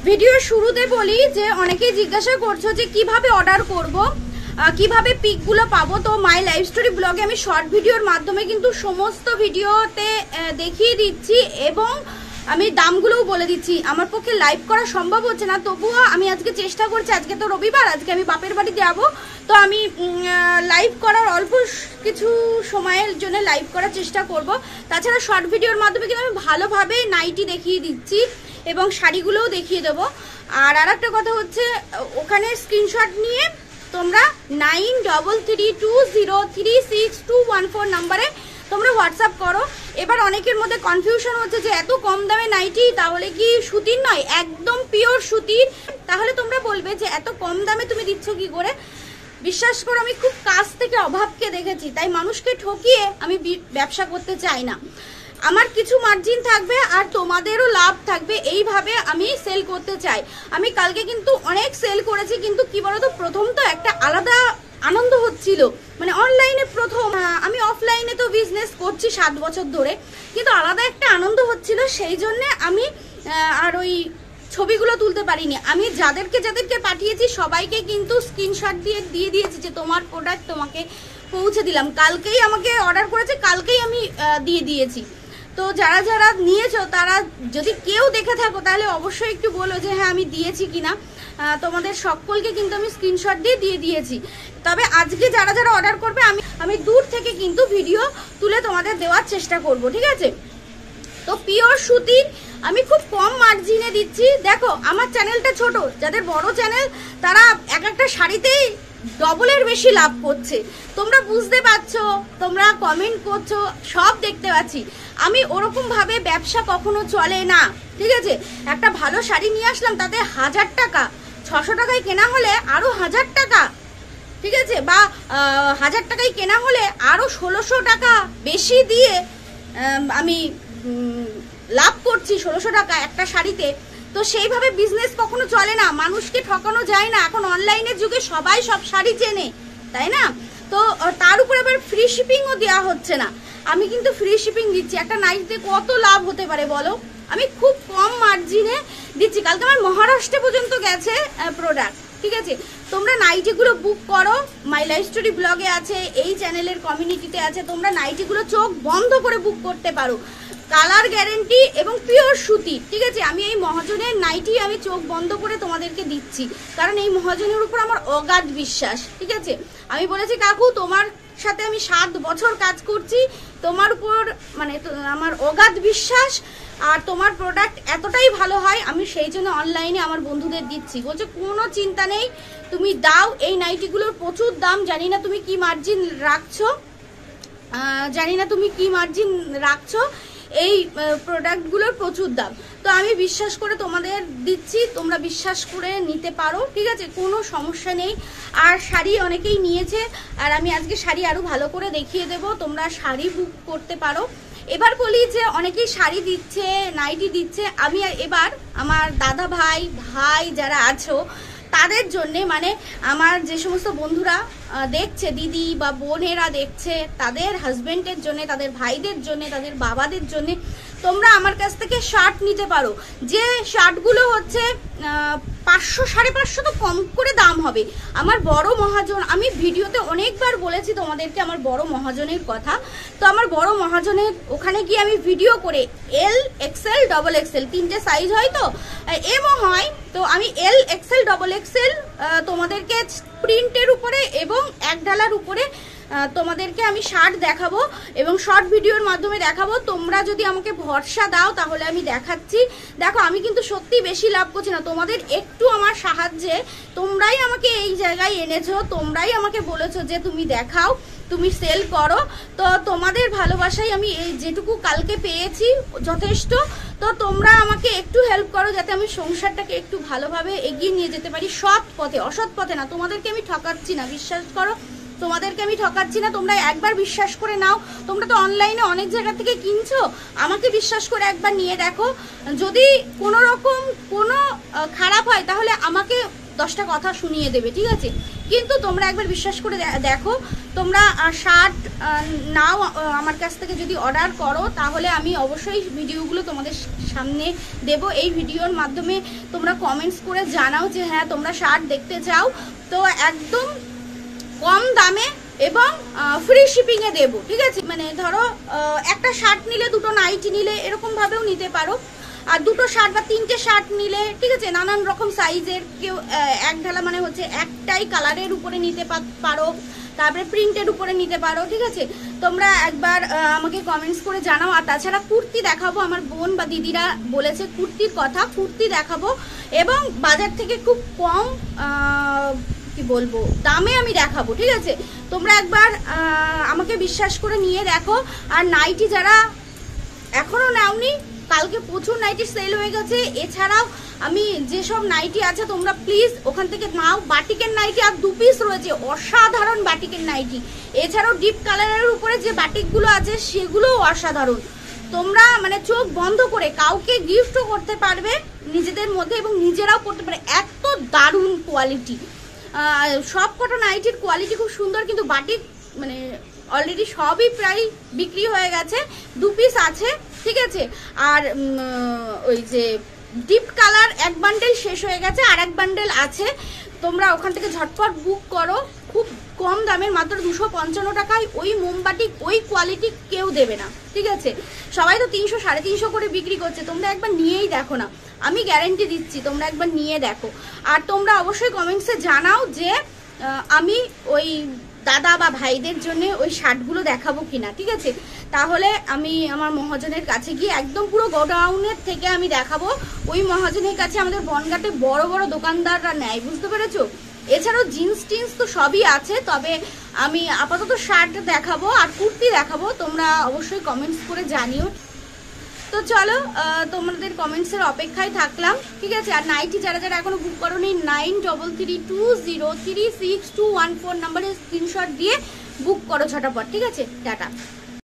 Video শুরুতে বলি যে অনেকেই জিজ্ঞাসা করছো যে কিভাবে অর্ডার করব, কিভাবে পিকগুলো পাবো। তো মাই লাইফ স্টোরি ব্লগে আমি শর্ট ভিডিওর মাধ্যমে কিন্তু সমস্ত ভিডিওতে দেখিয়ে দিচ্ছি এবং আমি দামগুলোও বলে দিচ্ছি। আমার পক্ষে লাইভ করা সম্ভব হচ্ছে না, তবুও আমি আজকে চেষ্টা করছি। আজকে তো রবিবার, আজকে আমি বাপের বাড়ি যাবো, তো আমি লাইভ করার অল্প কিছু সময়ের জন্য লাইভ করার চেষ্টা করব। তাছাড়া শর্ট ভিডিওর মাধ্যমে কিন্তু আমি ভালোভাবে নাইটি দেখিয়ে দিচ্ছি এবং শাড়িগুলোও দেখিয়ে দেবো। আর একটা কথা হচ্ছে, ওখানে স্ক্রিনশট নিয়ে তোমরা 9332036214 নাম্বারে তোমরা হোয়াটসঅ্যাপ করো। এবার অনেকের মধ্যে কনফিউশন হচ্ছে যে এত কম দামে নাইটি, তাহলে কি সুতির নয়? একদম পিওর সুতির। তাহলে তোমরা বলবে যে এত কম দামে তুমি দিচ্ছ কি করে? বিশ্বাস করো, আমি খুব কাছ থেকে অভাবকে দেখেছি, তাই মানুষকে ঠকিয়ে আমি ব্যবসা করতে চাই না। আমার কিছু মার্জিন থাকবে আর তোমাদেরও লাভ থাকবে, এইভাবে আমি সেল করতে চাই। আমি কালকে কিন্তু অনেক সেল করেছি, কিন্তু কি বলতো, প্রথম তো একটা আলাদা আনন্দ হচ্ছিল, মানে অনলাইনে প্রথম। আমি অফলাইনে তো বিজনেস করছি 7 বছর ধরে, কিন্তু আলাদা একটা আনন্দ হচ্ছিল, সেই জন্য আমি আর ওই ছবিগুলো তুলতে পারিনি। আমি যাদেরকে পাঠিয়েছি সবাইকে কিন্তু স্ক্রিনশট দিয়ে দিয়েছি যে তোমার প্রোডাক্ট তোমাকে পৌঁছে দিলাম। কালকেই আমাকে অর্ডার করেছে, কালকেই আমি দিয়ে দিয়েছি। তো যারা যারা নিয়েছো তারা যদি কেউ দেখে থাকো তাহলে অবশ্যই একটু বলো যে হ্যাঁ আমি দিয়েছি কিনা। তোমাদের সকলকে কিন্তু আমি স্ক্রিনশট দিয়ে দিয়েছি। তবে আজকে যারা যারা অর্ডার করবে আমি দূর থেকে কিন্তু ভিডিও তুলে তোমাদের দেওয়ার চেষ্টা করব, ঠিক আছে? তো পিওর সুতির আমি খুব কম মার্জিনে দিচ্ছি। দেখো, আমার চ্যানেলটা ছোট, যাদের বড় চ্যানেল তারা একটা শাড়িতেই ডবলের বেশি লাভ করছে। তোমরা বুঝতে পারছো, তোমরা কমেন্ট করছো, সব দেখতে পাচ্ছি। আমি ওরকম ভাবে ব্যবসা কখনো চলে না, ঠিক আছে? একটা ভালো শাড়ি নিয়ে আসলাম, তাতে 1000 টাকা, 600 টাকায় কেনা হলে আরো 1000 টাকা, ঠিক আছে? বা 1000 টাকায় কেনা হলে আরো 1600 টাকা বেশি দিয়ে আমি লাভ করছি 1600 টাকা একটা শাড়িতে। তো সেইভাবে বিজনেস কখনো চলে না, মানুষকে ঠকানো যায় না। এখন অনলাইনের যুগে সবাই সব শাড়ি চেনে, তাই না? তো তার উপর আবার ফ্রি শিপিংও দেওয়া হচ্ছে না। আমি কিন্তু ফ্রি শিপিং দিচ্ছি। একটা নাইটিতে কত লাভ হতে পারে বলো? আমি খুব কম মার্জিনে দিচ্ছি। কালকে আমার মহারাষ্ট্রে পর্যন্ত গেছে প্রোডাক্ট, ঠিক আছে? তোমরা নাইটিগুলো বুক করো, মাই লাইফ স্টোরি ব্লগে আছে, এই চ্যানেলের কমিউনিটিতে আছে। তোমরা নাইটিগুলো চোখ বন্ধ করে বুক করতে পারো, কালার গ্যারেন্টি এবং পিওর সুতি, ঠিক আছে? আমি এই মহাজনের নাইটি আমি চোখ বন্ধ করে তোমাদেরকে দিচ্ছি, কারণ এই মহাজনের উপর আমার অগাধ বিশ্বাস, ঠিক আছে? আমি বলেছি কাকু তোমার সাথে আমি 7 বছর কাজ করছি, তোমার উপর মানে আমার অগাধ বিশ্বাস, আর তোমার প্রোডাক্ট এতটাই ভালো হয়, আমি সেই জন্য অনলাইনে আমার বন্ধুদের দিচ্ছি। বলছে কোনো চিন্তা নেই, তুমি দাও। এই নাইটিগুলোর প্রচুর দাম, জানি না তুমি কি মার্জিন রাখছো, এই প্রোডাক্টগুলোর প্রচুর দাম। তো আমি বিশ্বাস করে তোমাদের দিচ্ছি, তোমরা বিশ্বাস করে নিতে পারো, ঠিক আছে? কোনো সমস্যা নেই। আর শাড়ি অনেকেই নিয়েছে, আর আমি আজকে শাড়ি আরো ভালো করে দেখিয়ে দেব, তোমরা শাড়ি বুক করতে পারো। এবার বলি যে অনেকেই শাড়ি দিচ্ছে, নাইটি দিচ্ছে। আমি এবার আমার দাদা ভাই যারা আছো তাদের জন্যে, মানে আমার যে সমস্ত বন্ধুরা দেখছে, দিদি বা বোনেরা দেখছে, তাদের হাজবেন্ডের জন্য, তাদের ভাইদের জন্য, তাদের বাবাদের জন্য তোমরা আমার কাছ থেকে শার্ট নিতে পারো। যে শার্টগুলো হচ্ছে 500 550 তো কম করে দাম হবে। আমার বড় মহাজন, আমি ভিডিওতে অনেকবার বলেছি তোমাদেরকে আমার বড় মহাজনের কথা। তো আমার বড় মহাজনের ওখানে গিয়ে আমি ভিডিও করে এল এক্সেল ডবল এক্সেল 3টে সাইজ হয়, তো এমও হয়। তো আমি এল এক্সেল ডবল এক্সেল তোমাদেরকে প্রিন্টের উপরে এবং 1 ডালার উপরে তোমাদেরকে আমি শার্ট দেখাবো এবং শর্ট ভিডিওর মাধ্যমে দেখাবো। তোমরা যদি আমাকে ভরসা দাও তাহলে আমি দেখাচ্ছি। দেখো, আমি কিন্তু সত্যি বেশি লাভ করছি না, তোমাদের একটু আমার সাহায্যে তোমরাই আমাকে এই জায়গায় এনেছো, তোমরাই আমাকে বলেছো যে তুমি দেখাও, তুমি সেল করো। তো তোমাদের ভালোবাসাই আমি এই যেটুকু কালকে পেয়েছি যথেষ্ট। তো তোমরা আমাকে একটু হেল্প করো যাতে আমি সংসারটাকে একটু ভালোভাবে এগিয়ে নিয়ে যেতে পারি, সৎ পথে, অসৎ পথে না। তোমাদেরকে আমি ঠকাচ্ছি না, বিশ্বাস করো, তোমাদেরকে আমি ঠকাচ্ছি না। তোমরা একবার বিশ্বাস করে নাও। তোমরা তো অনলাইনে অনেক জায়গা থেকে কিনছো, আমাকে বিশ্বাস করে একবার নিয়ে দেখো। যদি কোনো রকম কোনো খারাপ হয় তাহলে আমাকে 10টা কথা শুনিয়ে দেবে, ঠিক আছে? কিন্তু তোমরা একবার বিশ্বাস করে দেখো, তোমরা শার্ট নাও আমার কাছ থেকে যদি অর্ডার করো, তাহলে আমি অবশ্যই ভিডিওগুলো তোমাদের সামনে দেব। এই ভিডিওর মাধ্যমে তোমরা কমেন্টস করে জানাও যে হ্যাঁ তোমরা শার্ট দেখতে চাও, তো একদম কম দামে এবং ফ্রি শিপিংয়ে দেবো, ঠিক আছে? মানে ধরো একটা শার্ট নিলে দুটো নাইটি নিলে এরকমভাবেও নিতে পারো, আর দুটো শার্ট বা 3টে শার্ট নিলে, ঠিক আছে, নানান রকম সাইজের, কেউ এক ঢালা মানে হচ্ছে একটাই কালারের উপরে নিতে পারো, তারপরে প্রিন্টের উপরে নিতে পারো, ঠিক আছে? তোমরা একবার আমাকে কমেন্টস করে জানাও। আর তাছাড়া কুর্তি দেখাবো, আমার বোন বা দিদিরা বলেছে কুর্তির কথা, কুর্তি দেখাবো এবং বাজার থেকে খুব কম কি বলবো দামে আমি দেখাবো, ঠিক আছে? তোমরা একবার আমাকে বিশ্বাস করে নিয়ে দেখো। আর নাইটি যারা এখনো নাওনি, কালকে প্রচুর নাইটি সেল হয়ে গেছে। এছাড়াও আমি যেসব নাইটি আছে তোমরা প্লিজ ওখান থেকে নাও। বাটিকের নাইটি আর 2 পিস রয়েছে, অসাধারণ বাটিকের নাইটি। এছাড়াও ডিপ কালারের উপরে যে বাটিকগুলো আছে সেগুলোও অসাধারণ। তোমরা মানে চোখ বন্ধ করে কাউকে গিফটও করতে পারবে নিজেদের মধ্যে এবং নিজেরাও পড়তে পারে, এত দারুণ কোয়ালিটি। সব কটা নাইটির কোয়ালিটি খুব সুন্দর, কিন্তু বাটিক মানে অলরেডি সবই প্রায় বিক্রি হয়ে গেছে। 2 পিস আছে, ঠিক আছে? আর ওই যে ডিপ কালার এক বান্ডেল শেষ হয়ে গেছে, আর এক বান্ডেল আছে। তোমরা ওখান থেকে ঝটপট বুক করো, খুব কম দামের, মাত্র 255 টাকায় ওই মোমবাটি ওই কোয়ালিটি কেউ দেবে না, ঠিক আছে? সবাই তো 300 350 করে বিক্রি করছে, তোমরা একবার নিয়েই দেখো না, আমি গ্যারেন্টি দিচ্ছি, তোমরা একবার নিয়ে দেখো। আর তোমরা অবশ্যই কমেন্টসে জানাও যে আমি ওই দাদা বা ভাইদের জন্য ওই শার্টগুলো দেখাবো কিনা, ঠিক আছে? তাহলে আমি আমার মহাজনের কাছে গিয়ে একদম পুরো গোডাউনের থেকে আমি দেখাবো। ওই মহাজনের কাছে আমাদের বনগাঁটে বড় বড় দোকানদাররা নেয়, বুঝতে পেরেছো? এছাড়াও জিন্স টিন্স তো সবই আছে, তবে আমি আপাতত শার্ট দেখাবো আর কুর্তি দেখাবো। তোমরা অবশ্যই কমেন্টস করে জানিও। তো চলো, তোমাদের কমেন্টসের অপেক্ষায় থাকলাম, ঠিক আছে? আর নাইটি যারা যারা এখনো বুক করোনি, 9332036214 নাম্বারে স্ক্রিনশট দিয়ে বুক করো ঝটাপট, ঠিক আছে? টাটা।